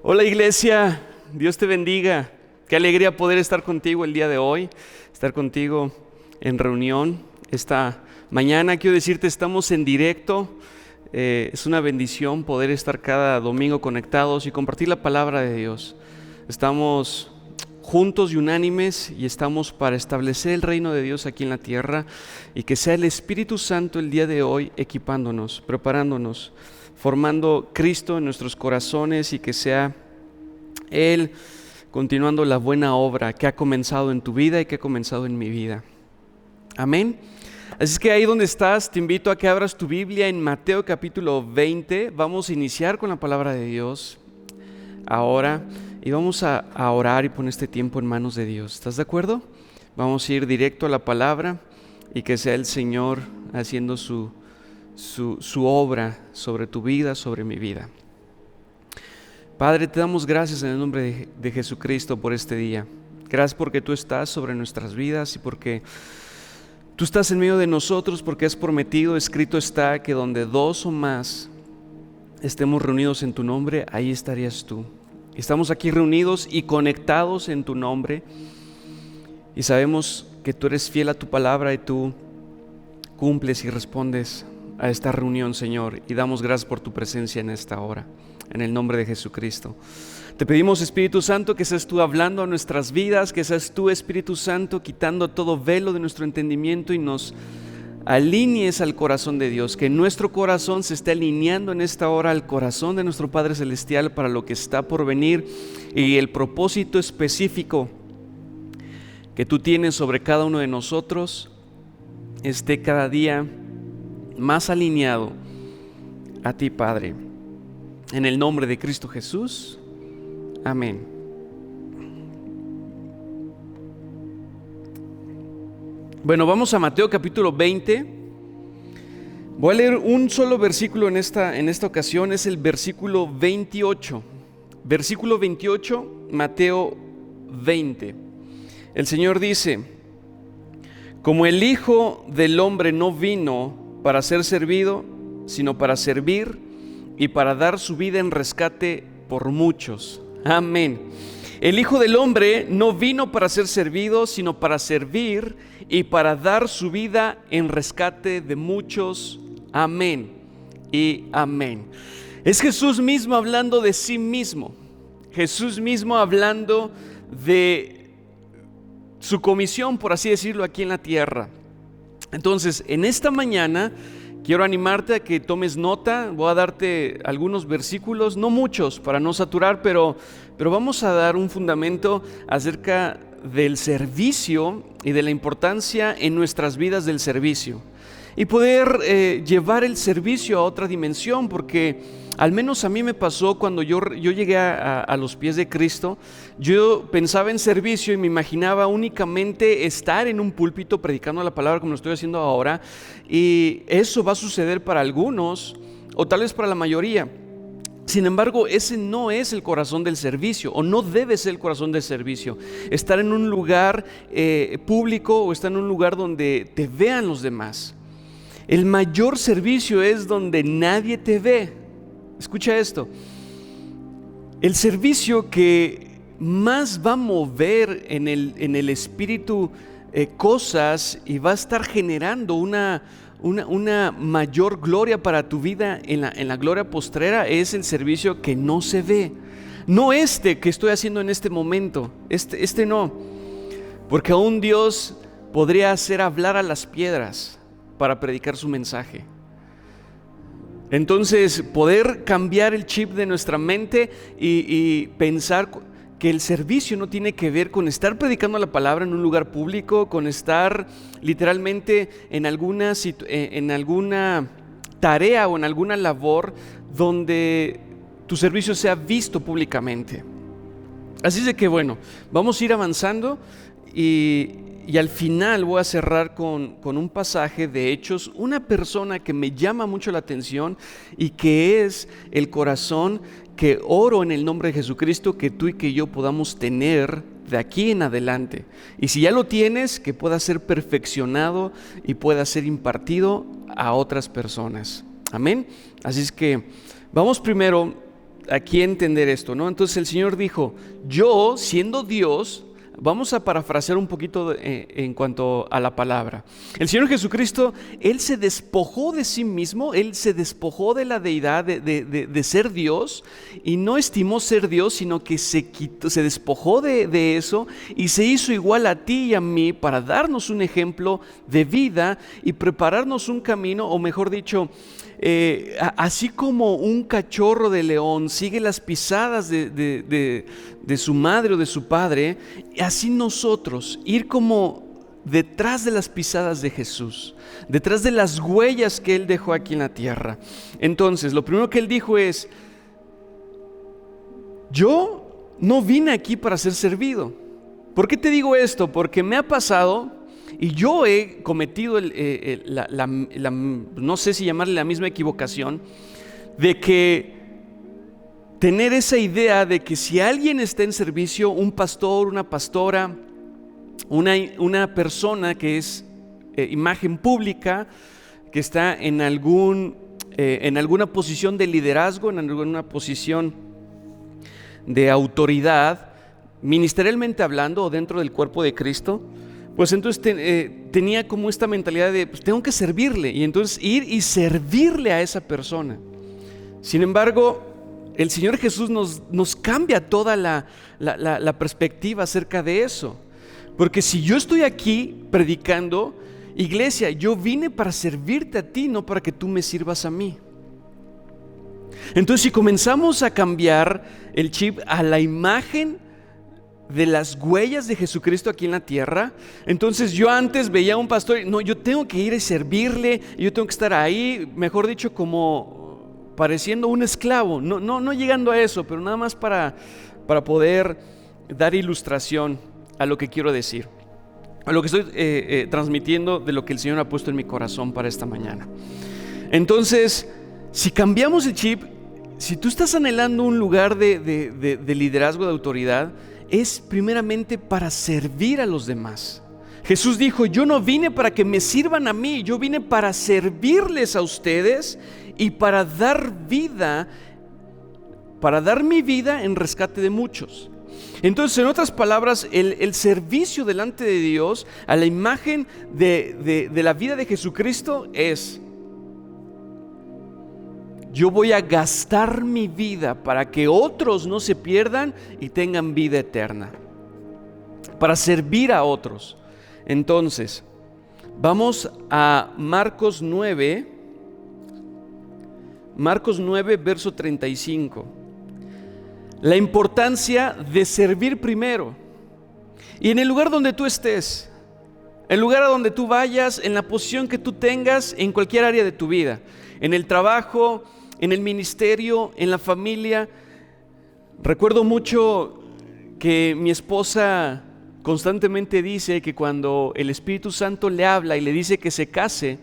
Hola iglesia, Dios te bendiga. Qué alegría poder estar contigo el día de hoy, estar contigo en reunión. Esta mañana quiero decirte, estamos en directo. Es una bendición poder estar cada domingo conectados y compartir la palabra de Dios. Estamos juntos y unánimes y estamos para establecer el reino de Dios aquí en la tierra y que sea el Espíritu Santo el día de hoy equipándonos, preparándonos, formando Cristo en nuestros corazones y que sea Él continuando la buena obra que ha comenzado en tu vida y que ha comenzado en mi vida. Amén. Así es que ahí donde estás, te invito a que abras tu Biblia en Mateo capítulo 20. Vamos a iniciar con la palabra de Dios ahora y vamos a orar y poner este tiempo en manos de Dios. ¿Estás de acuerdo? Vamos a ir directo a la palabra y que sea el Señor haciendo su obra sobre tu vida, sobre mi vida. Padre, te damos gracias en el nombre de Jesucristo por este día. Gracias porque tú estás sobre nuestras vidas y porque tú estás en medio de nosotros, porque has prometido, escrito está, que donde dos o más estemos reunidos en tu nombre, ahí estarías tú. Estamos aquí reunidos y conectados en tu nombre y sabemos que tú eres fiel a tu palabra y tú cumples y respondes a esta reunión, Señor, y damos gracias por tu presencia en esta hora, en el nombre de Jesucristo. Te pedimos, Espíritu Santo, que seas tú hablando a nuestras vidas, que seas tú, Espíritu Santo, quitando todo velo de nuestro entendimiento y nos alinees al corazón de Dios, que nuestro corazón se esté alineando en esta hora al corazón de nuestro Padre Celestial para lo que está por venir y el propósito específico que tú tienes sobre cada uno de nosotros esté cada día más alineado a ti, Padre. En el nombre de Cristo Jesús, amén. Bueno, vamos a Mateo capítulo 20. Voy a leer un solo versículo en esta ocasión, es el versículo 28. Versículo 28, Mateo 20. El Señor dice: como el Hijo del Hombre no vino para ser servido, sino para servir y para dar su vida en rescate por muchos. Amén. El Hijo del Hombre no vino para ser servido, sino para servir y para dar su vida en rescate de muchos. Amén y amén. Es Jesús mismo hablando de sí mismo. Jesús mismo hablando de su comisión, por así decirlo, aquí en la tierra. Entonces, en esta mañana quiero animarte a que tomes nota. Voy a darte algunos versículos, no muchos para no saturar, pero vamos a dar un fundamento acerca del servicio y de la importancia en nuestras vidas del servicio y poder llevar el servicio a otra dimensión, porque al menos a mí me pasó cuando yo llegué a los pies de Cristo. Yo pensaba en servicio y me imaginaba únicamente estar en un púlpito predicando la palabra como lo estoy haciendo ahora, y eso va a suceder para algunos o tal vez para la mayoría. Sin embargo, ese no es el corazón del servicio, o no debe ser el corazón del servicio. Estar en un lugar público o estar en un lugar donde te vean los demás. El mayor servicio es donde nadie te ve. Escucha esto. El servicio que más va a mover en el espíritu cosas y va a estar generando una mayor gloria para tu vida en la gloria postrera es el servicio que no se ve. No este que estoy haciendo en este momento, este no, porque aún Dios podría hacer hablar a las piedras para predicar su mensaje. Entonces, poder cambiar el chip de nuestra mente y pensar que el servicio no tiene que ver con estar predicando la palabra en un lugar público, con estar literalmente en alguna tarea o en alguna labor donde tu servicio sea visto públicamente. Así es de que bueno, vamos a ir avanzando y al final voy a cerrar con un pasaje de Hechos, una persona que me llama mucho la atención y que es el corazón que oro en el nombre de Jesucristo que tú y que yo podamos tener de aquí en adelante. Y si ya lo tienes, que pueda ser perfeccionado y pueda ser impartido a otras personas. Amén. Así es que vamos primero aquí entender esto, ¿no? Entonces el Señor dijo, yo siendo Dios, vamos a parafrasear un poquito en cuanto a la palabra. El Señor Jesucristo, Él se despojó de sí mismo, Él se despojó de la deidad, de ser Dios, y no estimó ser Dios, sino que se despojó de eso y se hizo igual a ti y a mí para darnos un ejemplo de vida y prepararnos un camino, o mejor dicho, así como un cachorro de león sigue las pisadas de su madre o de su padre, así nosotros ir como detrás de las pisadas de Jesús, detrás de las huellas que Él dejó aquí en la tierra. Entonces, lo primero que Él dijo es, yo no vine aquí para ser servido. ¿Por qué te digo esto? Porque me ha pasado... Y yo he cometido no sé si llamarle la misma equivocación, de que tener esa idea de que si alguien está en servicio, un pastor, una pastora, una persona que es imagen pública, que está en alguna posición de liderazgo, en alguna posición de autoridad, ministerialmente hablando o dentro del cuerpo de Cristo, pues entonces tenía como esta mentalidad de pues tengo que servirle, y entonces ir y servirle a esa persona. Sin embargo, el Señor Jesús nos cambia toda la perspectiva acerca de eso. Porque si yo estoy aquí predicando, iglesia, yo vine para servirte a ti, no para que tú me sirvas a mí. Entonces, si comenzamos a cambiar el chip a la imagen de las huellas de Jesucristo aquí en la tierra, entonces yo antes veía a un pastor, no, yo tengo que ir a servirle, yo tengo que estar ahí, mejor dicho, como pareciendo un esclavo, no llegando a eso, pero nada más para poder dar ilustración a lo que quiero decir, a lo que estoy transmitiendo de lo que el Señor ha puesto en mi corazón para esta mañana. Entonces, si cambiamos el chip, si tú estás anhelando un lugar de liderazgo, de autoridad, es primeramente para servir a los demás. Jesús dijo, yo no vine para que me sirvan a mí, yo vine para servirles a ustedes y para dar mi vida en rescate de muchos. Entonces, en otras palabras, el servicio delante de Dios a la imagen de la vida de Jesucristo es: yo voy a gastar mi vida para que otros no se pierdan y tengan vida eterna, para servir a otros. Entonces, vamos a Marcos 9, verso 35. La importancia de servir primero. Y en el lugar donde tú estés, el lugar a donde tú vayas, en la posición que tú tengas, en cualquier área de tu vida, en el trabajo, en el ministerio, en la familia. Recuerdo mucho que mi esposa constantemente dice que cuando el Espíritu Santo le habla y le dice que se case,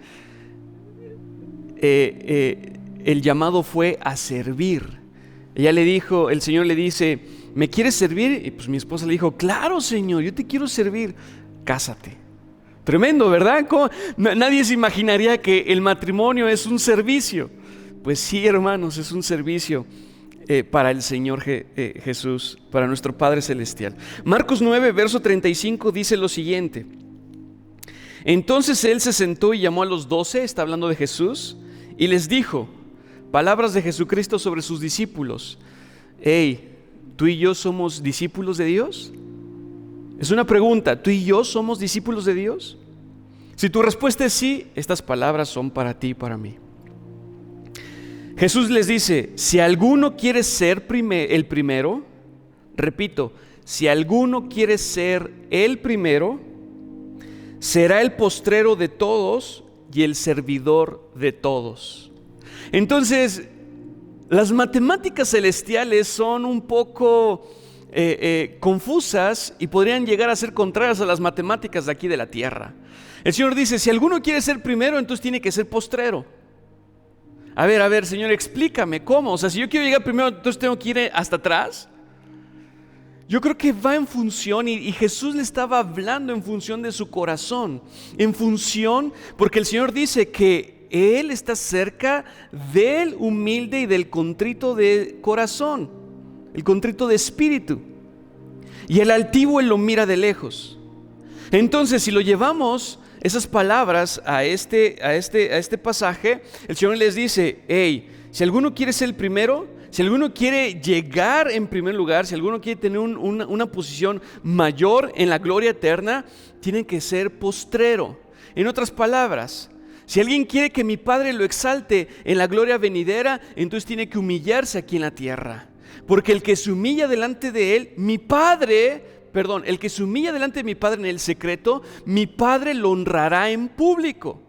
el llamado fue a servir. Ella le dijo, el Señor le dice, ¿me quieres servir? Y pues mi esposa le dijo, claro, Señor, yo te quiero servir, cásate. Tremendo, ¿verdad? Nadie se imaginaría que el matrimonio es un servicio. Pues sí, hermanos, es un servicio para el Señor Jesús, para nuestro Padre Celestial. Marcos 9, verso 35 dice lo siguiente: entonces Él se sentó y llamó a los 12, está hablando de Jesús, y les dijo, palabras de Jesucristo sobre sus discípulos. Hey, ¿tú y yo somos discípulos de Dios? Es una pregunta, ¿tú y yo somos discípulos de Dios? Si tu respuesta es sí, estas palabras son para ti y para mí. Jesús les dice, si alguno quiere ser el primero, repito, si alguno quiere ser el primero, será el postrero de todos y el servidor de todos. Entonces, las matemáticas celestiales son un poco confusas y podrían llegar a ser contrarias a las matemáticas de aquí de la tierra. El Señor dice, si alguno quiere ser primero, entonces tiene que ser postrero. A ver, Señor, explícame, ¿cómo? O sea, si yo quiero llegar primero, entonces tengo que ir hasta atrás. Yo creo que va en función, y Jesús le estaba hablando en función de su corazón, en función, porque el Señor dice que Él está cerca del humilde y del contrito de corazón, el contrito de espíritu. Y el altivo Él lo mira de lejos. Entonces, si lo llevamos esas palabras a este pasaje, el Señor les dice: hey, si alguno quiere ser el primero, si alguno quiere llegar en primer lugar, si alguno quiere tener una posición mayor en la gloria eterna, tiene que ser postrero. En otras palabras, si alguien quiere que mi Padre lo exalte en la gloria venidera, entonces tiene que humillarse aquí en la tierra. Porque el que se humilla delante de Él, el que se humilla delante de mi Padre en el secreto, mi Padre lo honrará en público.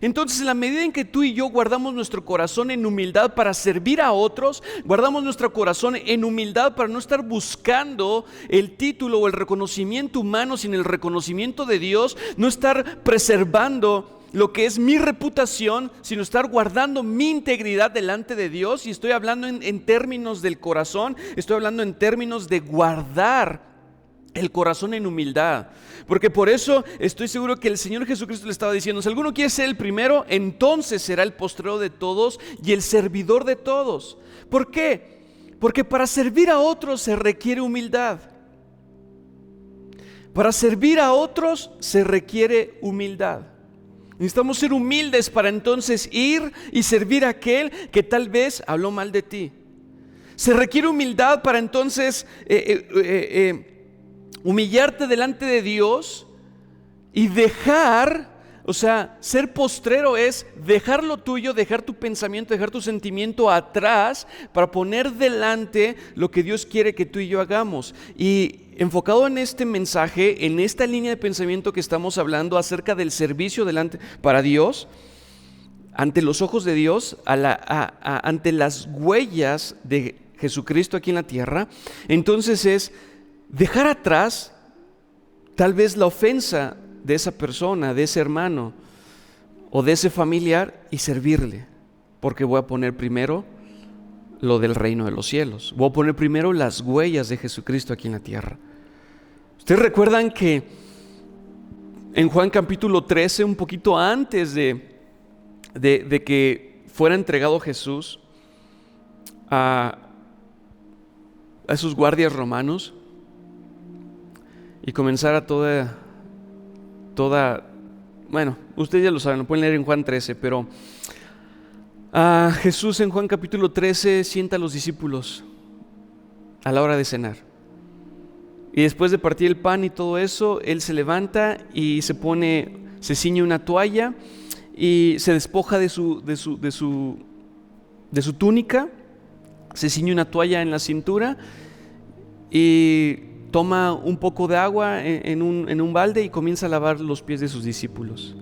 Entonces, en la medida en que tú y yo guardamos nuestro corazón en humildad para servir a otros, guardamos nuestro corazón en humildad para no estar buscando el título o el reconocimiento humano, sino el reconocimiento de Dios, no estar preservando lo que es mi reputación, sino estar guardando mi integridad delante de Dios. Y estoy hablando en términos del corazón, estoy hablando en términos de guardar el corazón en humildad. Porque por eso estoy seguro que el Señor Jesucristo le estaba diciendo: si alguno quiere ser el primero, entonces será el postrero de todos y el servidor de todos. ¿Por qué? Porque para servir a otros se requiere humildad. Para servir a otros se requiere humildad. Necesitamos ser humildes para entonces ir y servir a aquel que tal vez habló mal de ti. Se requiere humildad para entonces humillarte delante de Dios y dejar, ser postrero es dejar lo tuyo, dejar tu pensamiento, dejar tu sentimiento atrás para poner delante lo que Dios quiere que tú y yo hagamos. Y enfocado en este mensaje, en esta línea de pensamiento que estamos hablando acerca del servicio delante para Dios, ante los ojos de Dios, ante las huellas de Jesucristo aquí en la tierra, entonces es dejar atrás tal vez la ofensa de esa persona, de ese hermano o de ese familiar y servirle, porque voy a poner primero lo del reino de los cielos. Voy a poner primero las huellas de Jesucristo aquí en la tierra. Ustedes recuerdan que en Juan capítulo 13, un poquito antes de que fuera entregado Jesús a esos guardias romanos y comenzara toda, bueno, ustedes ya lo saben, lo pueden leer en Juan 13, pero Jesús en Juan capítulo 13 sienta a los discípulos a la hora de cenar. Y después de partir el pan y todo eso, Él se levanta y se ciñe una toalla y se despoja de su túnica, se ciñe una toalla en la cintura y toma un poco de agua en un balde y comienza a lavar los pies de sus discípulos.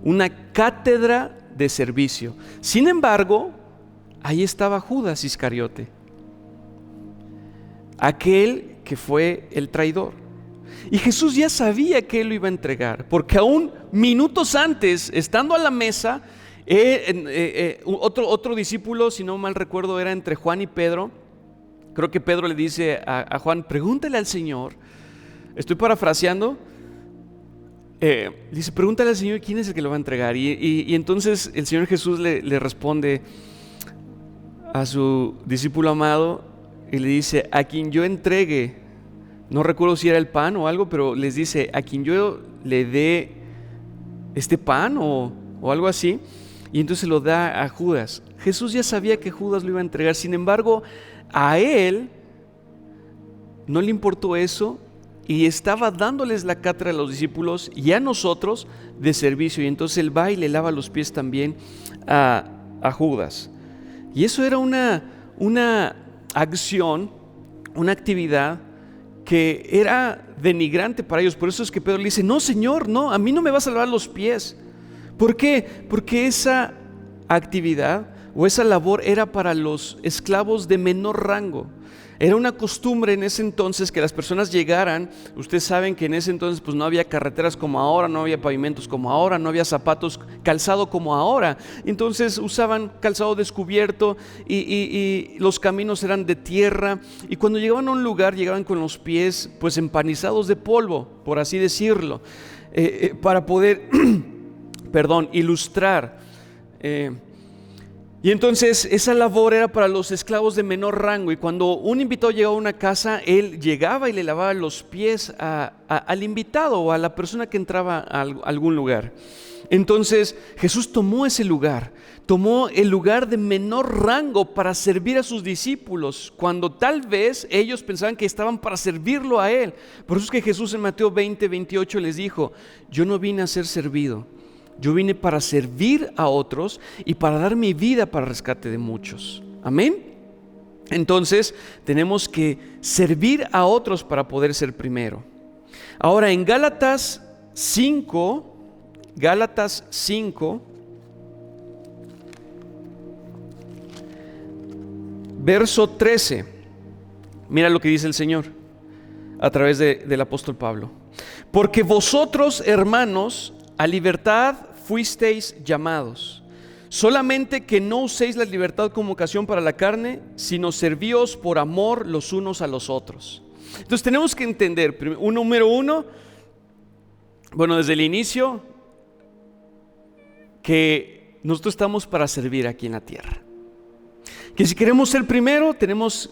Una cátedra de servicio. Sin embargo, ahí estaba Judas Iscariote, aquel que fue el traidor. Y Jesús ya sabía que Él lo iba a entregar, porque aún minutos antes, estando a la mesa, otro discípulo, si no mal recuerdo, era entre Juan y Pedro. Creo que Pedro le dice a Juan: pregúntale al Señor. Estoy parafraseando. Dice: pregúntale al Señor quién es el que lo va a entregar. Y entonces el Señor Jesús le responde a su discípulo amado y le dice: a quien yo entregue, no recuerdo si era el pan o algo, pero les dice: a quien yo le dé este pan o algo así. Y entonces lo da a Judas. Jesús ya sabía que Judas lo iba a entregar. Sin embargo, a Él no le importó eso y estaba dándoles la cátedra a los discípulos y a nosotros de servicio. Y entonces Él va y le lava los pies también a Judas. Y eso era una acción, una actividad que era denigrante para ellos. Por eso es que Pedro le dice: no, Señor, no, a mí no me vas a lavar los pies. ¿Por qué? Porque esa actividad o esa labor era para los esclavos de menor rango. Era una costumbre en ese entonces que las personas llegaran. Ustedes saben que en ese entonces pues no había carreteras como ahora, no había pavimentos como ahora, no había zapatos, calzado como ahora. Entonces usaban calzado descubierto y los caminos eran de tierra. Y cuando llegaban a un lugar, llegaban con los pies pues empanizados de polvo, por así decirlo, para poder ilustrar Y entonces esa labor era para los esclavos de menor rango, y cuando un invitado llegaba a una casa, él llegaba y le lavaba los pies al invitado o a la persona que entraba a algún lugar. Entonces Jesús tomó ese lugar, tomó el lugar de menor rango para servir a sus discípulos, cuando tal vez ellos pensaban que estaban para servirlo a Él. Por eso es que Jesús en Mateo 20:28 les dijo: yo no vine a ser servido, yo vine para servir a otros y para dar mi vida para el rescate de muchos. Amén. Entonces tenemos que servir a otros para poder ser primero. Ahora en Gálatas 5, verso 13, mira lo que dice el Señor a través del apóstol Pablo: porque vosotros, hermanos, a libertad fuisteis llamados, solamente que no uséis la libertad como ocasión para la carne, sino servíos por amor los unos a los otros. Entonces tenemos que entender, número uno, bueno, desde el inicio, que nosotros estamos para servir aquí en la tierra. Que si queremos ser primero, tenemos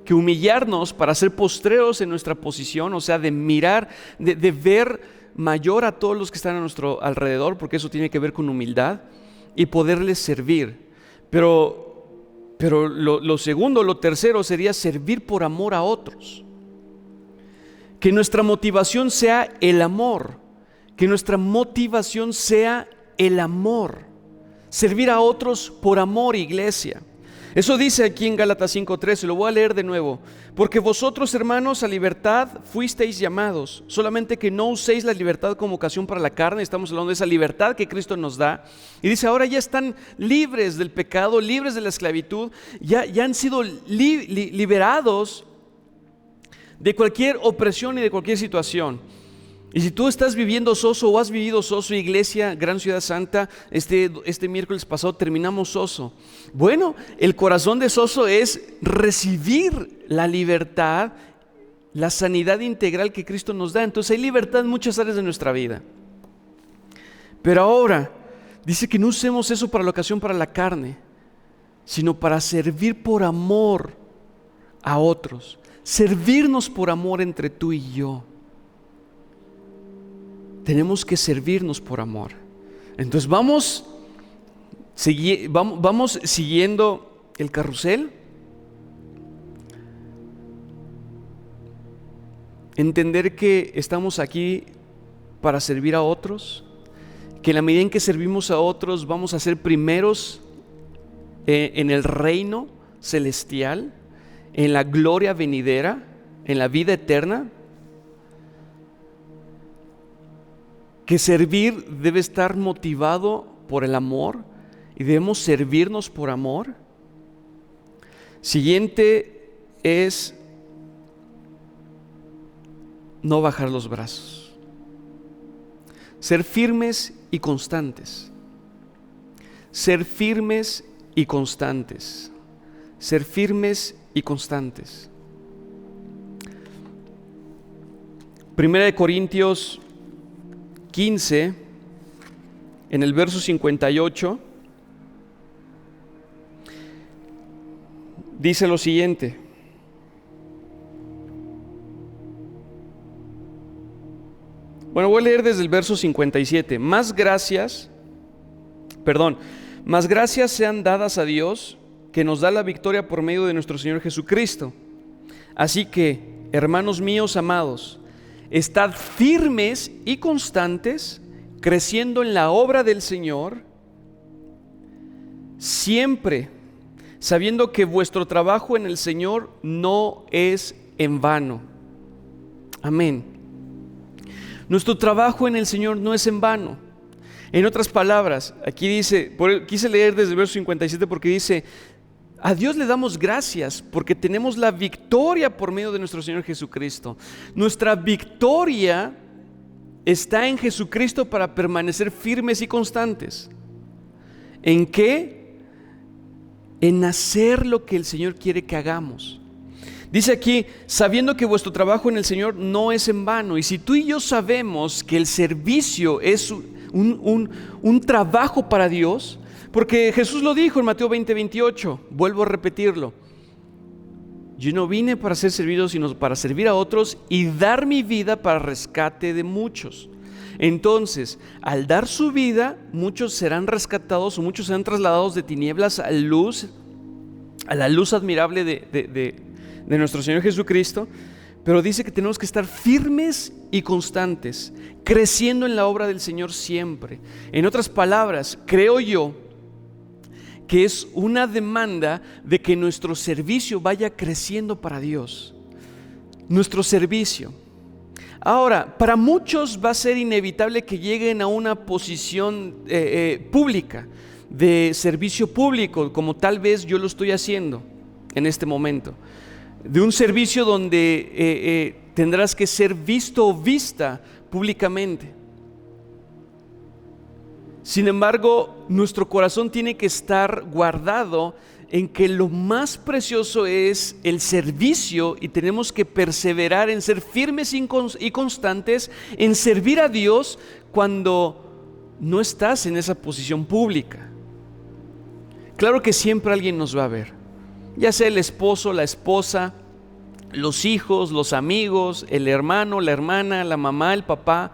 que humillarnos para ser postreros en nuestra posición, o sea, de mirar, de ver mayor a todos los que están a nuestro alrededor, porque eso tiene que ver con humildad y poderles servir. Pero lo segundo, lo tercero sería servir por amor a otros. Que nuestra motivación sea el amor, que nuestra motivación sea el amor, servir a otros por amor, iglesia. Eso dice aquí en Gálatas 5:13, lo voy a leer de nuevo: porque vosotros, hermanos, a libertad fuisteis llamados, solamente que no uséis la libertad como ocasión para la carne. Estamos hablando de esa libertad que Cristo nos da, y dice: ahora ya están libres del pecado, libres de la esclavitud, ya han sido liberados de cualquier opresión y de cualquier situación. Y si tú estás viviendo soso o has vivido soso, iglesia, Gran Ciudad Santa, este miércoles pasado terminamos soso. Bueno, el corazón de soso es recibir la libertad, la sanidad integral que Cristo nos da. Entonces hay libertad en muchas áreas de nuestra vida. Pero ahora dice que no usemos eso para la ocasión para la carne, sino para servir por amor a otros. Servirnos por amor entre tú y yo. Tenemos que servirnos por amor. Entonces vamos siguiendo el carrusel. Entender que estamos aquí para servir a otros, que en la medida en que servimos a otros vamos a ser primeros en el reino celestial, en la gloria venidera, en la vida eterna. Que servir debe estar motivado por el amor y debemos servirnos por amor. Siguiente es no bajar los brazos. Ser firmes y constantes. Ser firmes y constantes. Ser firmes y constantes. Primera de Corintios 15, en el verso 58, dice lo siguiente: bueno, voy a leer desde el verso 57. Más gracias sean dadas a Dios, que nos da la victoria por medio de nuestro Señor Jesucristo. Así que, hermanos míos amados, estad firmes y constantes, creciendo en la obra del Señor, siempre sabiendo que vuestro trabajo en el Señor no es en vano. Amén. Nuestro trabajo en el Señor no es en vano. En otras palabras, aquí dice, quise leer desde el verso 57 porque dice: a Dios le damos gracias porque tenemos la victoria por medio de nuestro Señor Jesucristo. Nuestra victoria está en Jesucristo para permanecer firmes y constantes. ¿En qué? En hacer lo que el Señor quiere que hagamos. Dice aquí: sabiendo que vuestro trabajo en el Señor no es en vano. Y si tú y yo sabemos que el servicio es un trabajo para Dios, Porque Jesús lo dijo en Mateo 20:28, vuelvo a repetirlo. Yo no vine para ser servido, sino para servir a otros y dar mi vida para rescate de muchos. Entonces, al dar su vida, muchos serán rescatados o muchos serán trasladados de tinieblas a la luz admirable de nuestro Señor Jesucristo. Pero dice que tenemos que estar firmes y constantes, creciendo en la obra del Señor siempre. En otras palabras, creo yo que es una demanda de que nuestro servicio vaya creciendo para Dios. Nuestro servicio. Ahora, para muchos va a ser inevitable que lleguen a una posición pública, de servicio público, como tal vez yo lo estoy haciendo en este momento. De un servicio donde tendrás que ser visto o vista públicamente. Sin embargo, nuestro corazón tiene que estar guardado en que lo más precioso es el servicio, y tenemos que perseverar en ser firmes y constantes en servir a Dios cuando no estás en esa posición pública. Claro que siempre alguien nos va a ver, ya sea el esposo, la esposa, los hijos, los amigos, el hermano, la hermana, la mamá, el papá,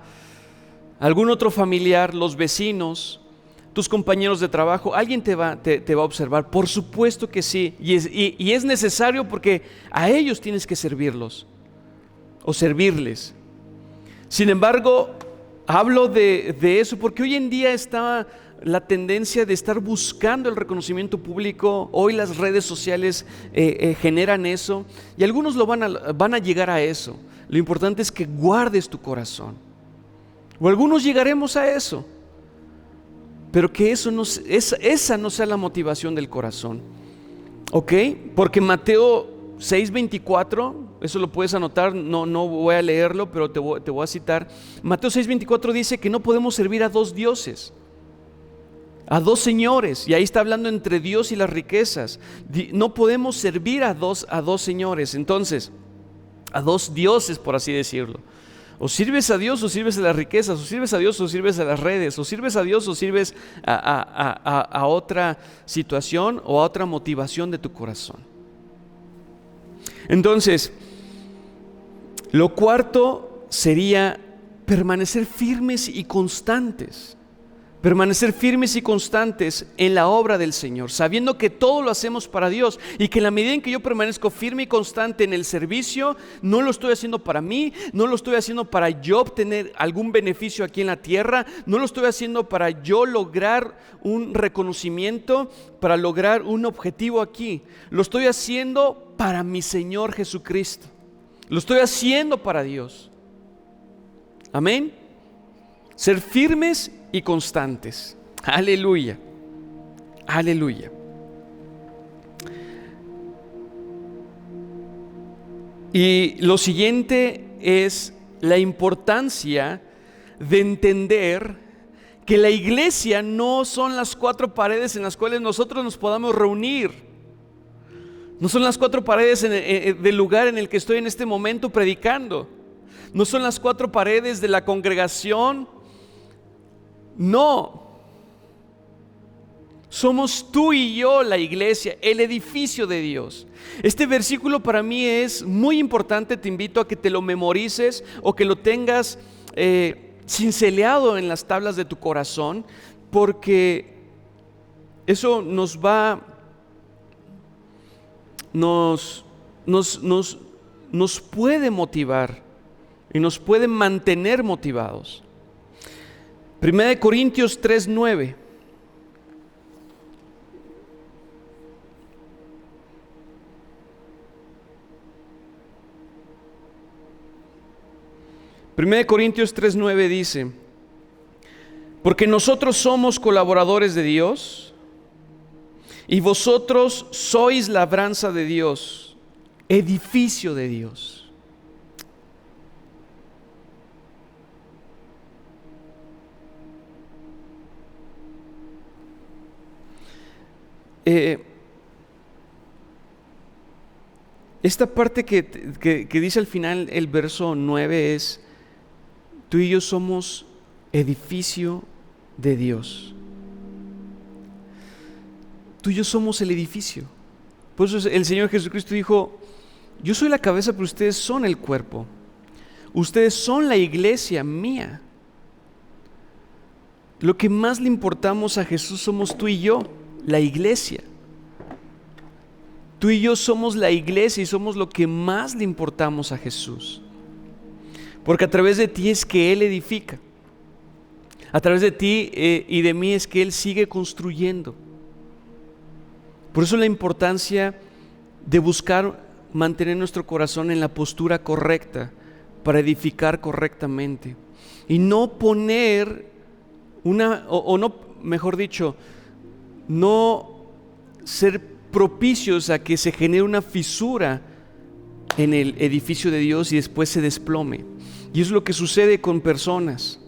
algún otro familiar, los vecinos, tus compañeros de trabajo. Alguien te va a observar, por supuesto que sí, y es necesario, porque a ellos tienes que servirlos o servirles. Sin embargo, hablo de eso porque hoy en día está la tendencia de estar buscando el reconocimiento público. Hoy las redes sociales generan eso, y algunos van a llegar a eso. Lo importante es que guardes tu corazón, o algunos llegaremos a eso, pero que esa no sea la motivación del corazón, ¿ok? Porque Mateo 6:24, eso lo puedes anotar, no voy a leerlo, pero te voy a citar. Mateo 6:24 dice que no podemos servir a dos dioses, a dos señores, y ahí está hablando entre Dios y las riquezas. No podemos servir a dos señores, entonces, a dos dioses, por así decirlo. O sirves a Dios o sirves a las riquezas, o sirves a Dios o sirves a las redes, o sirves a Dios o sirves a otra situación o a otra motivación de tu corazón. Entonces, lo cuarto sería permanecer firmes y constantes. Permanecer firmes y constantes en la obra del Señor, sabiendo que todo lo hacemos para Dios, y que en la medida en que yo permanezco firme y constante en el servicio, no lo estoy haciendo para mí, no lo estoy haciendo para yo obtener algún beneficio aquí en la tierra, no lo estoy haciendo para yo lograr un reconocimiento, para lograr un objetivo aquí. Lo estoy haciendo para mi Señor Jesucristo, lo estoy haciendo para Dios. Amén. Ser firmes y constantes. Aleluya. Aleluya. Y lo siguiente es la importancia de entender que la iglesia no son las cuatro paredes en las cuales nosotros nos podamos reunir. No son las cuatro paredes del lugar en el que estoy en este momento predicando. No son las cuatro paredes de la congregación. No, somos tú y yo la iglesia, el edificio de Dios. Este versículo para mí es muy importante. Te invito a que te lo memorices o que lo tengas cinceleado en las tablas de tu corazón, porque eso nos puede motivar y nos puede mantener motivados. 1 Corintios 3:9. Primera de Corintios 3:9 dice: porque nosotros somos colaboradores de Dios, y vosotros sois labranza de Dios, edificio de Dios. Esta parte que dice al final el verso 9 es: tú y yo somos edificio de Dios. tú y yo somos el edificio. Por eso el Señor Jesucristo dijo: yo soy la cabeza, pero ustedes son el cuerpo. Ustedes son la iglesia mía. Lo que más le importamos a Jesús somos tú y yo, la iglesia. Tú y yo somos la iglesia y somos lo que más le importamos a Jesús. Porque a través de ti es que Él edifica. A través de ti y de mí es que Él sigue construyendo. Por eso la importancia de buscar mantener nuestro corazón en la postura correcta para edificar correctamente. Y no poner mejor dicho, no ser propicios a que se genere una fisura en el edificio de Dios y después se desplome. Y eso es lo que sucede con personas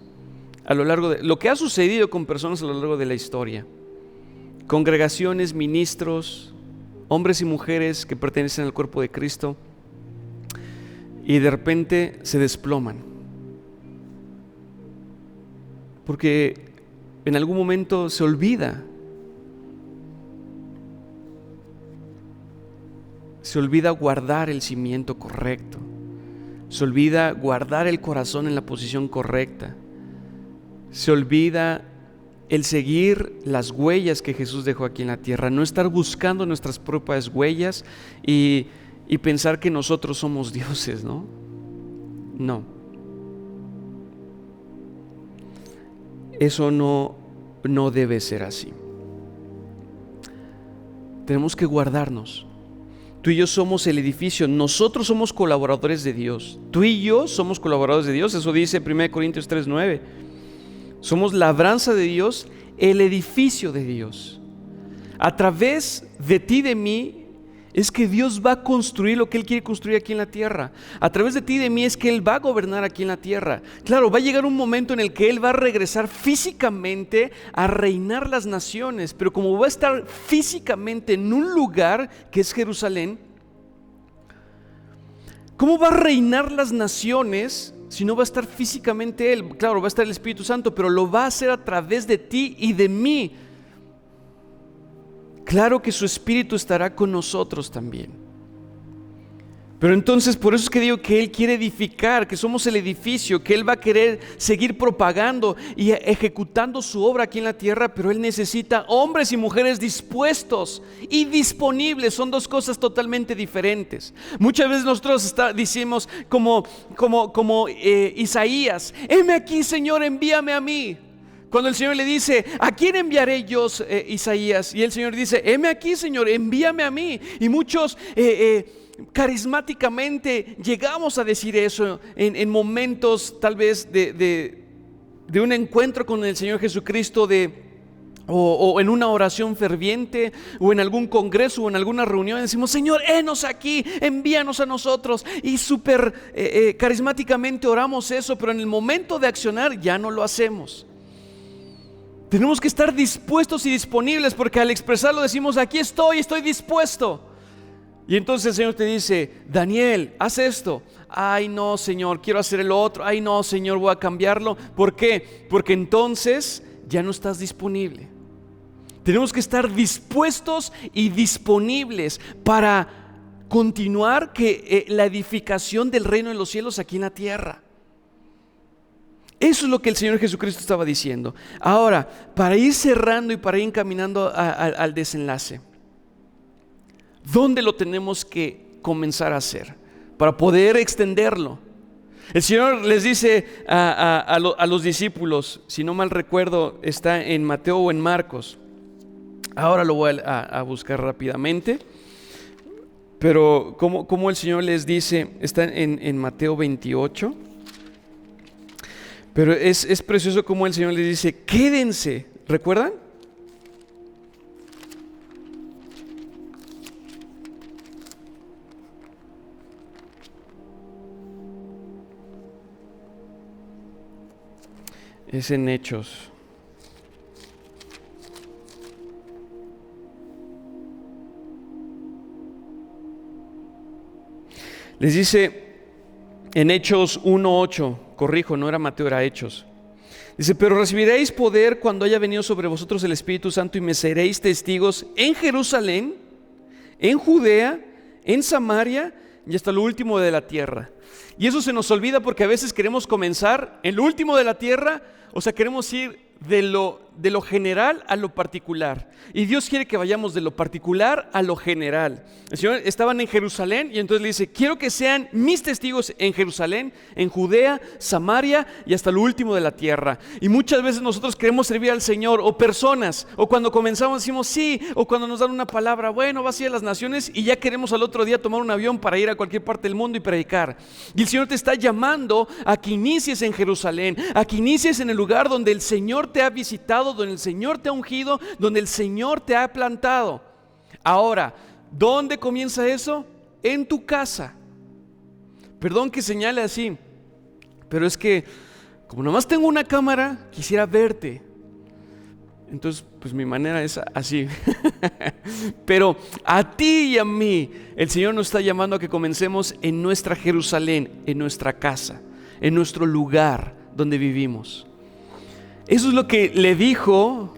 a lo largo de lo que ha sucedido con personas a lo largo de la historia. Congregaciones, ministros, hombres y mujeres que pertenecen al cuerpo de Cristo, y de repente se desploman porque en algún momento se olvida guardar el cimiento correcto, se olvida guardar el corazón en la posición correcta, se olvida el seguir las huellas que Jesús dejó aquí en la tierra, no estar buscando nuestras propias huellas y pensar que nosotros somos dioses, ¿no? No. Eso no debe ser así. Tenemos que guardarnos. Tú y yo somos el edificio, nosotros somos colaboradores de Dios. Tú y yo somos colaboradores de Dios, eso dice 1 Corintios 3:9. Somos labranza de Dios, el edificio de Dios. A través de ti y de mí es que Dios va a construir lo que Él quiere construir aquí en la tierra. A través de ti y de mí es que Él va a gobernar aquí en la tierra. Claro, va a llegar un momento en el que Él va a regresar físicamente a reinar las naciones, pero como va a estar físicamente en un lugar que es Jerusalén, ¿cómo va a reinar las naciones si no va a estar físicamente Él? Claro, va a estar el Espíritu Santo, pero lo va a hacer a través de ti y de mí. Claro que su Espíritu estará con nosotros también. Pero entonces por eso es que digo que Él quiere edificar, que somos el edificio, que Él va a querer seguir propagando y ejecutando su obra aquí en la tierra, pero Él necesita hombres y mujeres dispuestos y disponibles. Son dos cosas totalmente diferentes. Muchas veces nosotros decimos como Isaías: heme aquí, Señor, envíame a mí. Cuando el Señor le dice: ¿a quién enviaré yo, Isaías? Y el Señor dice: heme aquí, Señor, envíame a mí. Y muchos carismáticamente llegamos a decir eso en momentos tal vez de un encuentro con el Señor Jesucristo, o en una oración ferviente, o en algún congreso, o en alguna reunión. Decimos: Señor, henos aquí, envíanos a nosotros. Y súper carismáticamente oramos eso, pero en el momento de accionar ya no lo hacemos. Tenemos que estar dispuestos y disponibles, porque al expresarlo decimos: aquí estoy dispuesto. Y entonces el Señor te dice: Daniel, haz esto. Ay, no, Señor, quiero hacer el otro. Ay, no, Señor, voy a cambiarlo. ¿Por qué? Porque entonces ya no estás disponible. Tenemos que estar dispuestos y disponibles para continuar la edificación del reino de los cielos aquí en la tierra. Eso es lo que el Señor Jesucristo estaba diciendo. Ahora, para ir cerrando y para ir encaminando al desenlace, ¿dónde lo tenemos que comenzar a hacer para poder extenderlo? El Señor les dice a los discípulos, si no mal recuerdo, está en Mateo o en Marcos. Ahora lo voy a buscar rápidamente. Pero como el Señor les dice, está en Mateo 28. Pero es precioso como el Señor les dice: quédense. ¿Recuerdan? Es en Hechos. Les dice en Hechos 1:8, corrijo, no era Mateo, era Hechos. Dice, pero recibiréis poder cuando haya venido sobre vosotros el Espíritu Santo y me seréis testigos en Jerusalén, en Judea, en Samaria y hasta lo último de la tierra. Y eso se nos olvida porque a veces queremos comenzar en lo último de la tierra, o sea, queremos ir de lo general a lo particular. Y Dios quiere que vayamos de lo particular a lo general. El Señor estaban en Jerusalén y entonces le dice, quiero que sean mis testigos en Jerusalén, en Judea, Samaria y hasta lo último de la tierra. Y muchas veces nosotros queremos servir al Señor o personas, o cuando comenzamos decimos sí, o cuando nos dan una palabra, bueno, vas a ir a las naciones y ya queremos al otro día tomar un avión para ir a cualquier parte del mundo y predicar. Y el Señor te está llamando a que inicies en Jerusalén, a que inicies en el lugar donde el Señor te ha visitado, donde el Señor te ha ungido, donde el Señor te ha plantado. Ahora, ¿dónde comienza eso? En tu casa. Perdón que señale así, pero es que como nomás tengo una cámara, quisiera verte. Entonces, pues mi manera es así. Pero a ti y a mí, el Señor nos está llamando a que comencemos en nuestra Jerusalén, en nuestra casa, en nuestro lugar donde vivimos. Eso es lo que le dijo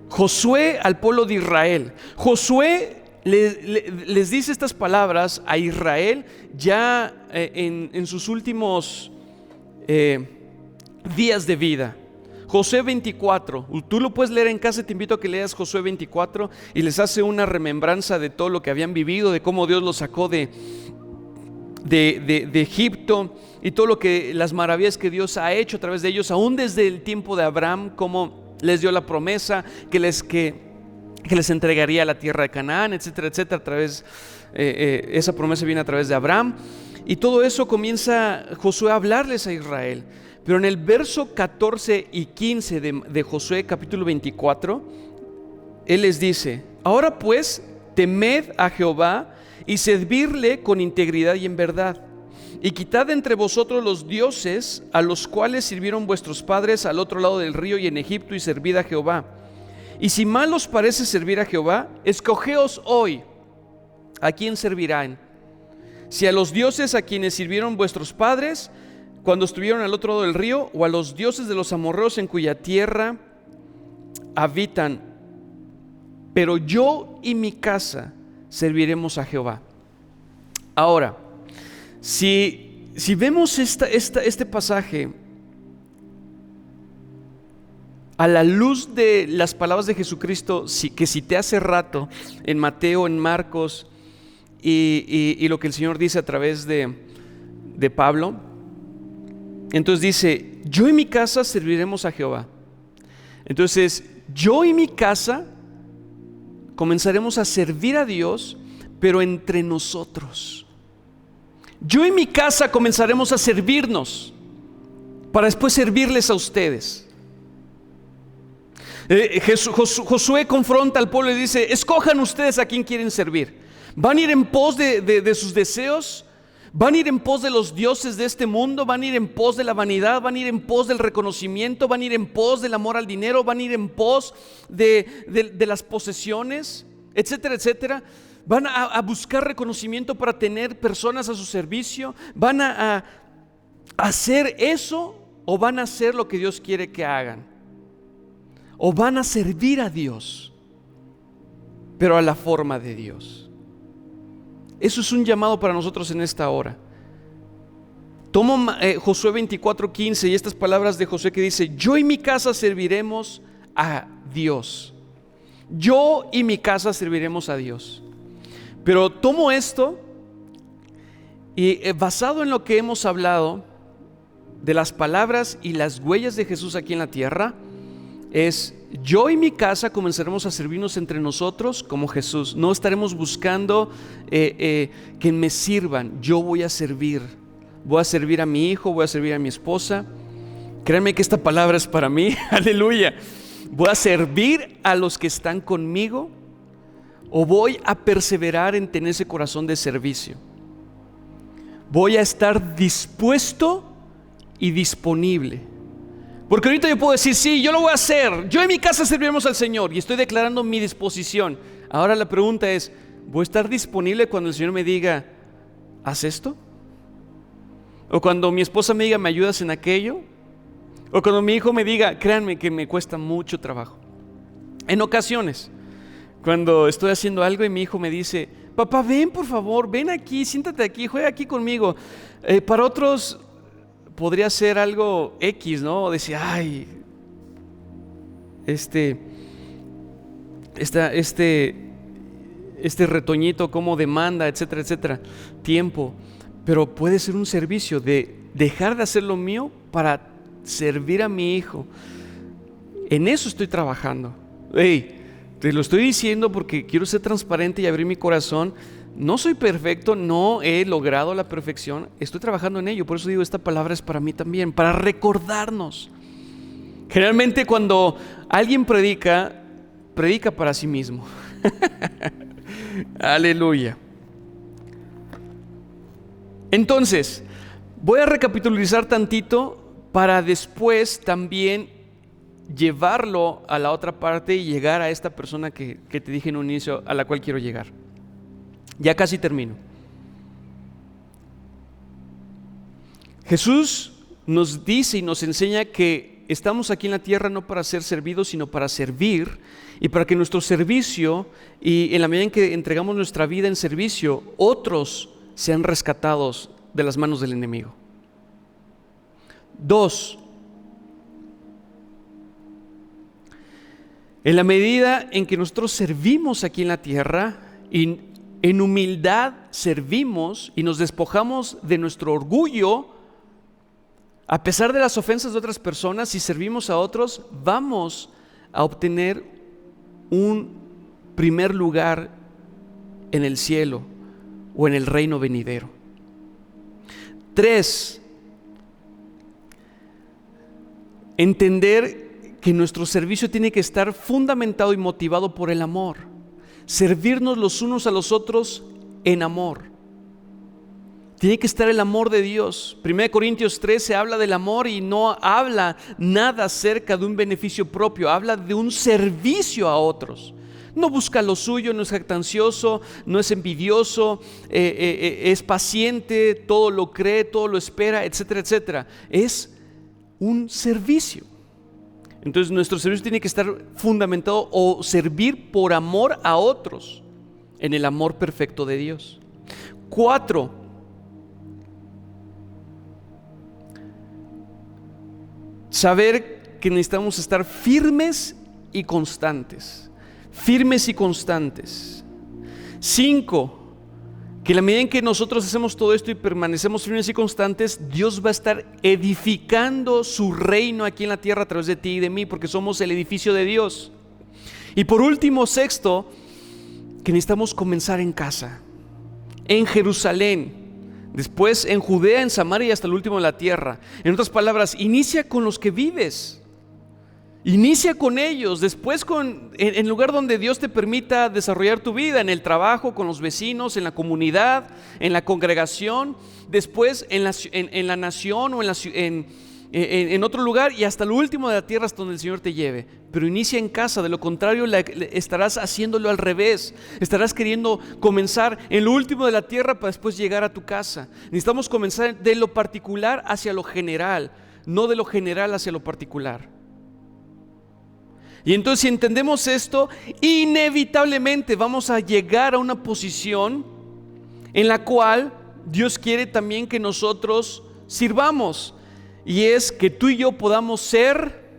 Josué al pueblo de Israel. Josué les dice estas palabras a Israel ya en sus últimos días de vida. Josué 24, tú lo puedes leer en casa, te invito a que leas Josué 24 y les hace una remembranza de todo lo que habían vivido, de cómo Dios los sacó de Egipto y todo lo que, las maravillas que Dios ha hecho a través de ellos, aún desde el tiempo de Abraham, cómo les dio la promesa que les entregaría la tierra de Canaán, etcétera, etcétera, a través, esa promesa viene a través de Abraham, y todo eso comienza Josué a hablarles a Israel. Pero en el verso 14 y 15 de Josué capítulo 24, él les dice, ahora pues temed a Jehová y servirle con integridad y en verdad, y quitad de entre vosotros los dioses a los cuales sirvieron vuestros padres al otro lado del río y en Egipto, y servid a Jehová. Y si mal os parece servir a Jehová, escogeos hoy a quién servirán, si a los dioses a quienes sirvieron vuestros padres cuando estuvieron al otro lado del río, o a los dioses de los amorreos en cuya tierra habitan. Pero yo y mi casa serviremos a Jehová. Ahora, si vemos este pasaje a la luz de las palabras de Jesucristo, que cité hace rato en Mateo, en Marcos y lo que el Señor dice a través de Pablo, entonces dice, yo y mi casa serviremos a Jehová. Entonces, yo y mi casa comenzaremos a servir a Dios, pero entre nosotros. Yo y mi casa comenzaremos a servirnos para después servirles a ustedes. Josué confronta al pueblo y dice, escojan ustedes a quién quieren servir. ¿Van a ir en pos de sus deseos? ¿Van a ir en pos de los dioses de este mundo? ¿Van a ir en pos de la vanidad? ¿Van a ir en pos del reconocimiento? ¿Van a ir en pos del amor al dinero? ¿Van a ir en pos de las posesiones? Etcétera, etcétera. ¿Van a buscar reconocimiento para tener personas a su servicio? ¿Van a hacer eso o van a hacer lo que Dios quiere que hagan? ¿O van a servir a Dios, pero a la forma de Dios? Eso es un llamado para nosotros en esta hora. Tomo Josué 24:15 y estas palabras de Josué que dice, yo y mi casa serviremos a Dios. Yo y mi casa serviremos a Dios. Pero tomo esto y basado en lo que hemos hablado de las palabras y las huellas de Jesús aquí en la tierra, es yo y mi casa comenzaremos a servirnos entre nosotros como Jesús. No estaremos buscando que me sirvan. Yo voy a servir a mi hijo, voy a servir a mi esposa. Créanme que esta palabra es para mí. Aleluya. Voy a servir a los que están conmigo, o voy a perseverar en tener ese corazón de servicio. Voy a estar dispuesto y disponible. Porque ahorita yo puedo decir, sí, yo lo voy a hacer, yo en mi casa serviremos al Señor, y estoy declarando mi disposición. Ahora la pregunta es, ¿voy a estar disponible cuando el Señor me diga, haz esto? O cuando mi esposa me diga, ¿me ayudas en aquello? O cuando mi hijo me diga, créanme que me cuesta mucho trabajo. En ocasiones, cuando estoy haciendo algo y mi hijo me dice, papá, ven por favor, ven aquí, siéntate aquí, juega aquí conmigo. Para otros podría ser algo X, ¿no? O decir, ay, este retoñito como demanda, etcétera, etcétera, tiempo. Pero puede ser un servicio de dejar de hacer lo mío para servir a mi hijo. En eso estoy trabajando. Hey, te lo estoy diciendo porque quiero ser transparente y abrir mi corazón. No soy perfecto, no he logrado la perfección, estoy trabajando en ello. Por eso digo, esta palabra es para mí también, para recordarnos. Generalmente cuando alguien predica para sí mismo. Aleluya. Entonces, voy a recapitularizar tantito para después también llevarlo a la otra parte y llegar a esta persona que te dije en un inicio, a la cual quiero llegar. Ya casi termino. Jesús nos dice y nos enseña que estamos aquí en la tierra no para ser servidos, sino para servir, y para que nuestro servicio, y en la medida en que entregamos nuestra vida en servicio, otros sean rescatados de las manos del enemigo. 2. En la medida en que nosotros servimos aquí en la tierra y en humildad servimos y nos despojamos de nuestro orgullo, a pesar de las ofensas de otras personas, si servimos a otros, vamos a obtener un primer lugar en el cielo o en el reino venidero. 3. Entender que nuestro servicio tiene que estar fundamentado y motivado por el amor. Servirnos los unos a los otros en amor. Tiene que estar el amor de Dios. 1 Corintios 13 habla del amor y no habla nada acerca de un beneficio propio, habla de un servicio a otros. No busca lo suyo, no es jactancioso, no es envidioso, es paciente, todo lo cree, todo lo espera, etcétera, etcétera. Es un servicio. Entonces nuestro servicio tiene que estar fundamentado o servir por amor a otros, en el amor perfecto de Dios. 4. Saber que necesitamos estar firmes y constantes. Firmes y constantes. 5. Que en la medida en que nosotros hacemos todo esto y permanecemos firmes y constantes, Dios va a estar edificando su reino aquí en la tierra a través de ti y de mí, porque somos el edificio de Dios. Y por último, 6, que necesitamos comenzar en casa, en Jerusalén, después en Judea, en Samaria y hasta el último de la tierra. En otras palabras, inicia con los que vives. Inicia con ellos, después en el lugar donde Dios te permita desarrollar tu vida, en el trabajo, con los vecinos, en la comunidad, en la congregación, después en la nación o en otro lugar, y hasta lo último de la tierra, hasta donde el Señor te lleve. Pero inicia en casa, de lo contrario estarás haciéndolo al revés. Estarás queriendo comenzar en lo último de la tierra para después llegar a tu casa. Necesitamos comenzar de lo particular hacia lo general, no de lo general hacia lo particular. Y entonces, si entendemos esto, inevitablemente vamos a llegar a una posición en la cual Dios quiere también que nosotros sirvamos, y es que tú y yo podamos ser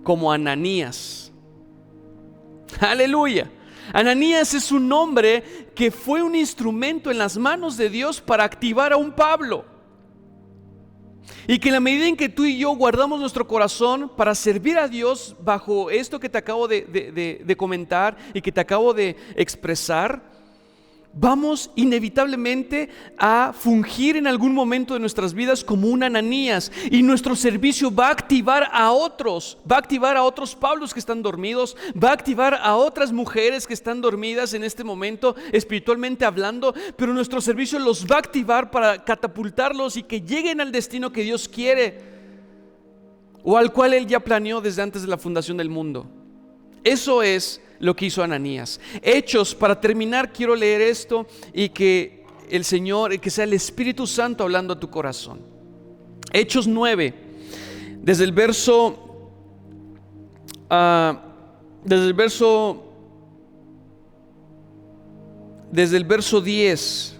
como Ananías. Aleluya. Ananías es un hombre que fue un instrumento en las manos de Dios para activar a un Pablo. Y que en la medida en que tú y yo guardamos nuestro corazón para servir a Dios bajo esto que te acabo de comentar y que te acabo de expresar, vamos inevitablemente a fungir en algún momento de nuestras vidas como un Ananías, y nuestro servicio va a activar a otros, Pablos que están dormidos, va a activar a otras mujeres que están dormidas en este momento, espiritualmente hablando, pero nuestro servicio los va a activar para catapultarlos y que lleguen al destino que Dios quiere, o al cual Él ya planeó desde antes de la fundación del mundo. Eso es lo que hizo Ananías. Hechos, para terminar, quiero leer esto y que el Señor, que sea el Espíritu Santo hablando a tu corazón. Hechos 9, desde el verso desde el verso 10.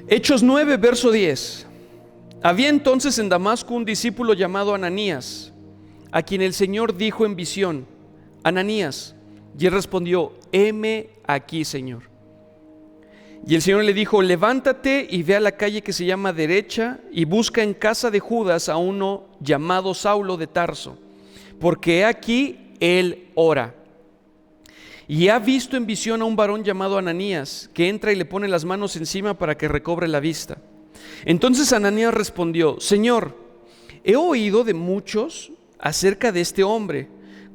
Hechos 9, verso 10. Había entonces en Damasco un discípulo llamado Ananías, a quien el Señor dijo en visión: Ananías. Y él respondió: heme aquí, Señor. Y el Señor le dijo: levántate y ve a la calle que se llama Derecha y busca en casa de Judas a uno llamado Saulo de Tarso, porque he aquí él ora. Y ha visto en visión a un varón llamado Ananías, que entra y le pone las manos encima para que recobre la vista. Entonces Ananías respondió: Señor, he oído de muchos acerca de este hombre,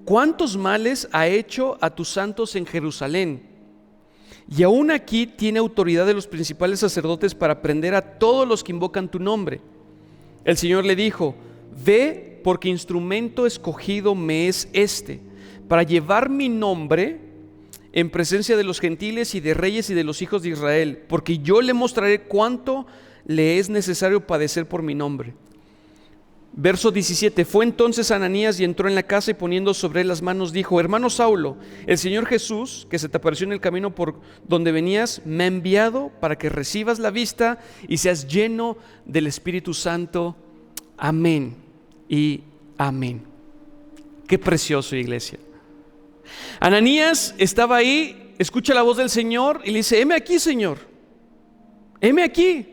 cuántos males ha hecho a tus santos en Jerusalén. Y aún aquí tiene autoridad de los principales sacerdotes para prender a todos los que invocan tu nombre. El Señor le dijo: ve, porque instrumento escogido me es este, para llevar mi nombre en presencia de los gentiles y de reyes y de los hijos de Israel, porque yo le mostraré cuánto le es necesario padecer por mi nombre. Verso 17. Fue entonces Ananías y entró en la casa, y poniendo sobre él las manos dijo: hermano Saulo, el Señor Jesús, que se te apareció en el camino por donde venías, me ha enviado para que recibas la vista y seas lleno del Espíritu Santo. Amén y amén. Qué precioso, iglesia. Ananías estaba ahí, escucha la voz del Señor y le dice: heme aquí, Señor, heme aquí.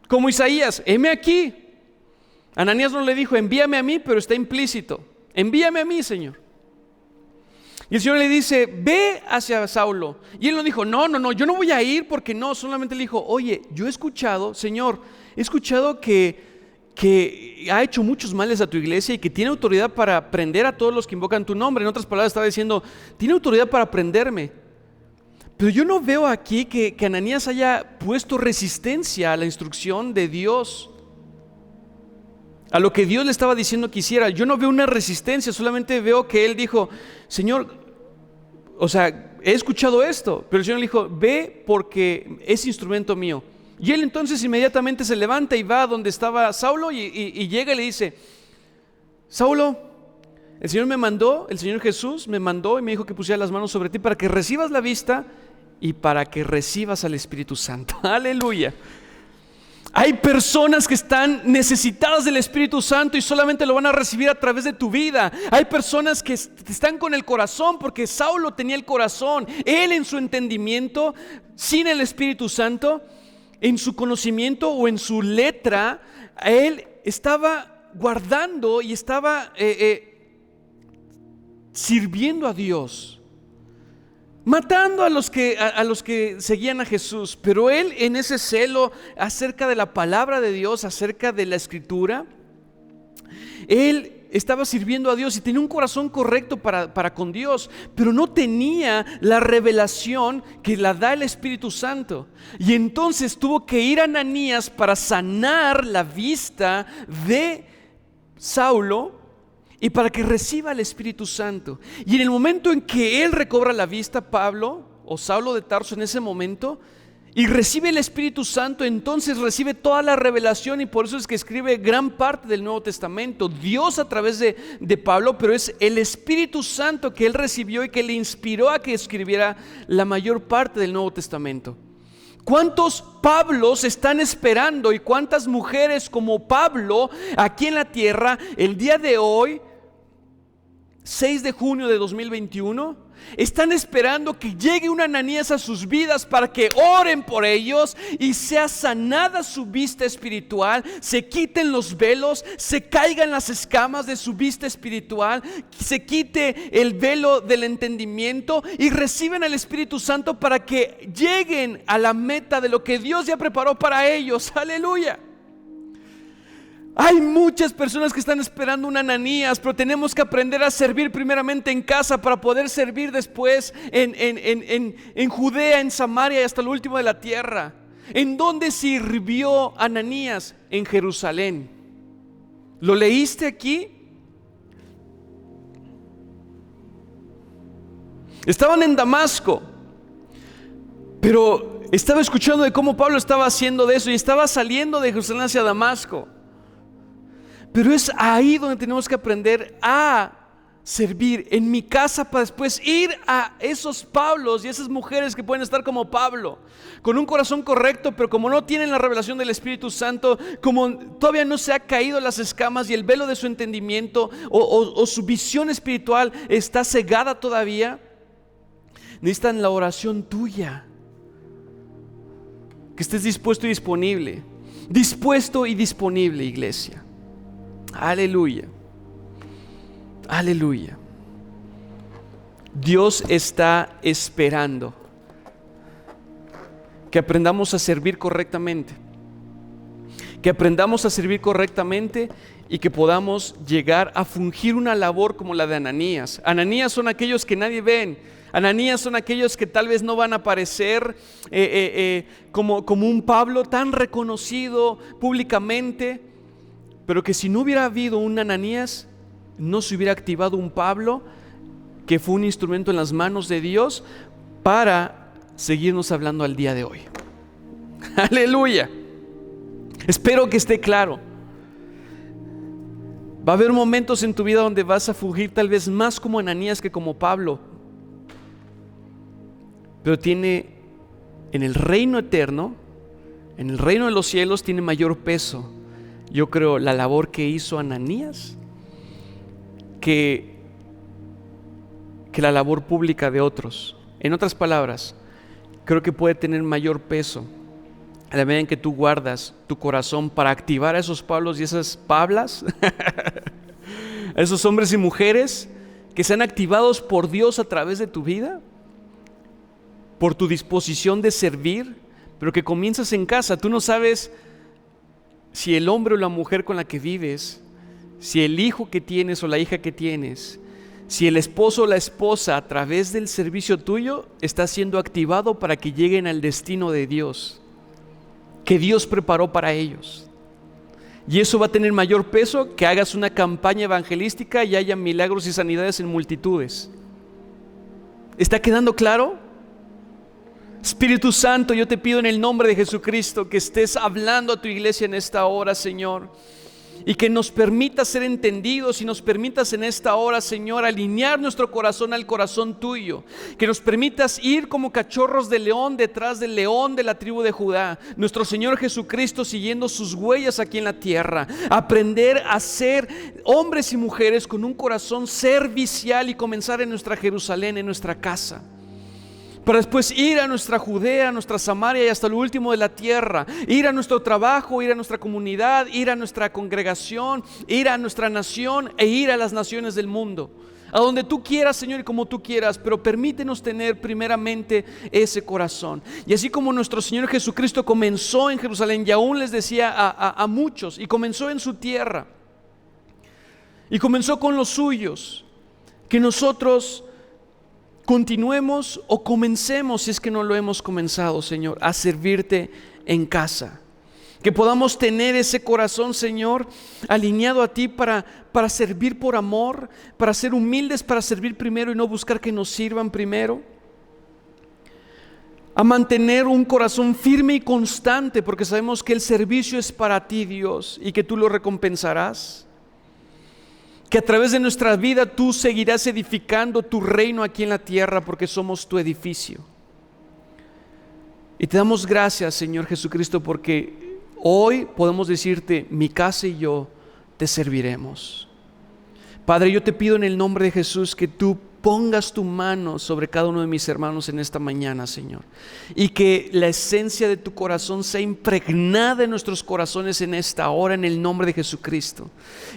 Como Isaías: heme aquí. Ananías no le dijo: envíame a mí, pero está implícito: envíame a mí, Señor. Y el Señor le dice: ve hacia Saulo. Y él no dijo: no, yo no voy a ir, porque no. Solamente le dijo: oye, yo he escuchado, Señor, he escuchado que ha hecho muchos males a tu iglesia y que tiene autoridad para prender a todos los que invocan tu nombre. En otras palabras, estaba diciendo: tiene autoridad para prenderme. Pero yo no veo aquí que Ananías haya puesto resistencia a la instrucción de Dios, a lo que Dios le estaba diciendo que hiciera. Yo no veo una resistencia, solamente veo que él dijo: Señor, o sea, he escuchado esto. Pero el Señor le dijo: ve, porque es instrumento mío. Y él entonces inmediatamente se levanta y va a donde estaba Saulo y llega y le dice: Saulo, el Señor me mandó, el Señor Jesús me mandó y me dijo que pusiera las manos sobre ti para que recibas la vista y para que recibas al Espíritu Santo. Aleluya. Hay personas que están necesitadas del Espíritu Santo y solamente lo van a recibir a través de tu vida. Hay personas que están con el corazón, porque Saulo tenía el corazón. Él, en su entendimiento, sin el Espíritu Santo, en su conocimiento o en su letra, él estaba guardando y estaba sirviendo a Dios, matando a los que seguían a Jesús. Pero él, en ese celo acerca de la palabra de Dios, acerca de la Escritura, él estaba sirviendo a Dios y tenía un corazón correcto para con Dios, pero no tenía la revelación que la da el Espíritu Santo. Y entonces tuvo que ir a Ananías para sanar la vista de Saulo y para que reciba el Espíritu Santo. Y en el momento en que él recobra la vista, Pablo o Saulo de Tarso, en ese momento, y recibe el Espíritu Santo, entonces recibe toda la revelación. Y por eso es que escribe gran parte del Nuevo Testamento, Dios a través de Pablo, pero es el Espíritu Santo que él recibió y que le inspiró a que escribiera la mayor parte del Nuevo Testamento. ¿Cuántos Pablos están esperando y cuántas mujeres como Pablo aquí en la tierra el día de hoy, 6 de junio de 2021, están esperando que llegue un Ananías a sus vidas para que oren por ellos y sea sanada su vista espiritual, se quiten los velos, se caigan las escamas de su vista espiritual, se quite el velo del entendimiento y reciben al Espíritu Santo para que lleguen a la meta de lo que Dios ya preparó para ellos? Aleluya. Hay muchas personas que están esperando un Ananías, pero tenemos que aprender a servir primeramente en casa para poder servir después en Judea, en Samaria y hasta lo último de la tierra. ¿En dónde sirvió Ananías? En Jerusalén. ¿Lo leíste aquí? Estaban en Damasco, pero estaba escuchando de cómo Pablo estaba haciendo de eso y estaba saliendo de Jerusalén hacia Damasco. Pero es ahí donde tenemos que aprender a servir en mi casa para después ir a esos Pablos y esas mujeres que pueden estar como Pablo, con un corazón correcto, pero como no tienen la revelación del Espíritu Santo, como todavía no se ha caído las escamas y el velo de su entendimiento o su visión espiritual está cegada todavía, necesitan la oración tuya. Que estés dispuesto y disponible. Dispuesto y disponible, iglesia. Aleluya. Aleluya. Dios está esperando que aprendamos a servir correctamente. Que aprendamos a servir correctamente y que podamos llegar a fungir una labor como la de Ananías. Ananías son aquellos que nadie ven. Ananías son aquellos que tal vez no van a aparecer como un Pablo tan reconocido públicamente, pero que si no hubiera habido un Ananías, no se hubiera activado un Pablo que fue un instrumento en las manos de Dios para seguirnos hablando al día de hoy. Aleluya. Espero que esté claro. Va a haber momentos en tu vida donde vas a fugir tal vez más como Ananías que como Pablo, pero tiene en el reino eterno, en el reino de los cielos, tiene mayor peso, yo creo, la labor que hizo Ananías que la labor pública de otros. En otras palabras, creo que puede tener mayor peso a la medida en que tú guardas tu corazón para activar a esos Pablos y esas Pablas, a esos hombres y mujeres que sean activados por Dios a través de tu vida, por tu disposición de servir, pero que comienzas en casa. Tú no sabes si el hombre o la mujer con la que vives, si el hijo que tienes o la hija que tienes, si el esposo o la esposa a través del servicio tuyo está siendo activado para que lleguen al destino de Dios, que Dios preparó para ellos. Y eso va a tener mayor peso que hagas una campaña evangelística y haya milagros y sanidades en multitudes. ¿Está quedando claro? Espíritu Santo, yo te pido en el nombre de Jesucristo que estés hablando a tu iglesia en esta hora, Señor, y que nos permitas ser entendidos y nos permitas en esta hora, Señor, alinear nuestro corazón al corazón tuyo, que nos permitas ir como cachorros de león detrás del león de la tribu de Judá, nuestro Señor Jesucristo, siguiendo sus huellas aquí en la tierra, aprender a ser hombres y mujeres con un corazón servicial y comenzar en nuestra Jerusalén, en nuestra casa, para después ir a nuestra Judea, a nuestra Samaria y hasta lo último de la tierra, ir a nuestro trabajo, ir a nuestra comunidad, ir a nuestra congregación, ir a nuestra nación e ir a las naciones del mundo, a donde tú quieras, Señor, y como tú quieras, pero permítenos tener primeramente ese corazón. Y así como nuestro Señor Jesucristo comenzó en Jerusalén y aún les decía a muchos, y comenzó en su tierra y comenzó con los suyos, que nosotros continuemos o comencemos, si es que no lo hemos comenzado, Señor, a servirte en casa. Que podamos tener ese corazón, Señor, alineado a ti para servir por amor, para ser humildes, para servir primero y no buscar que nos sirvan primero. A mantener un corazón firme y constante, porque sabemos que el servicio es para ti, Dios, y que tú lo recompensarás. Que a través de nuestra vida tú seguirás edificando tu reino aquí en la tierra, porque somos tu edificio. Y te damos gracias, Señor Jesucristo, porque hoy podemos decirte: mi casa y yo te serviremos. Padre, yo te pido en el nombre de Jesús que tú pongas tu mano sobre cada uno de mis hermanos en esta mañana, Señor, y que la esencia de tu corazón sea impregnada en nuestros corazones en esta hora, en el nombre de Jesucristo.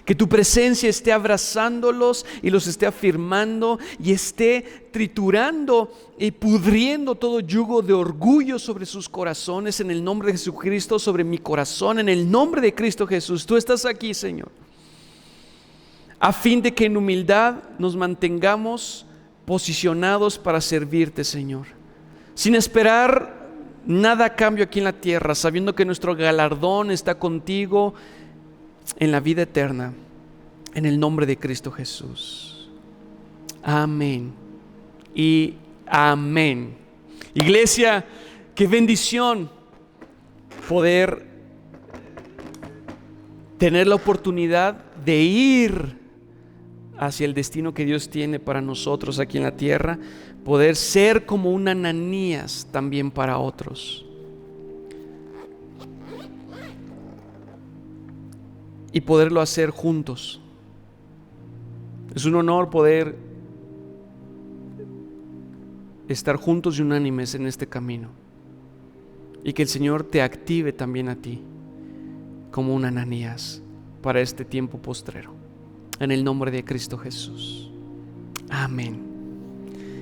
Que tu presencia esté abrazándolos y los esté afirmando y esté triturando y pudriendo todo yugo de orgullo sobre sus corazones, en el nombre de Jesucristo, sobre mi corazón, en el nombre de Cristo Jesús. Tú estás aquí, Señor, a fin de que en humildad nos mantengamos posicionados para servirte, Señor, sin esperar nada a cambio aquí en la tierra, sabiendo que nuestro galardón está contigo en la vida eterna, en el nombre de Cristo Jesús. Amén y amén. Iglesia, qué bendición poder tener la oportunidad de ir hacia el destino que Dios tiene para nosotros aquí en la tierra, poder ser como un Ananías también para otros. Y poderlo hacer juntos. Es un honor poder estar juntos y unánimes en este camino. Y que el Señor te active también a ti como un Ananías para este tiempo postrero. En el nombre de Cristo Jesús. Amén.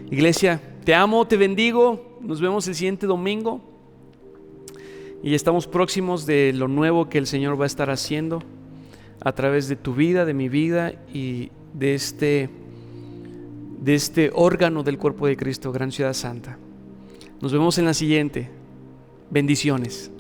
Iglesia, te amo, te bendigo. Nos vemos el siguiente domingo. Y estamos próximos de lo nuevo que el Señor va a estar haciendo a través de tu vida, de mi vida y de este órgano del cuerpo de Cristo, Gran Ciudad Santa. Nos vemos en la siguiente. Bendiciones.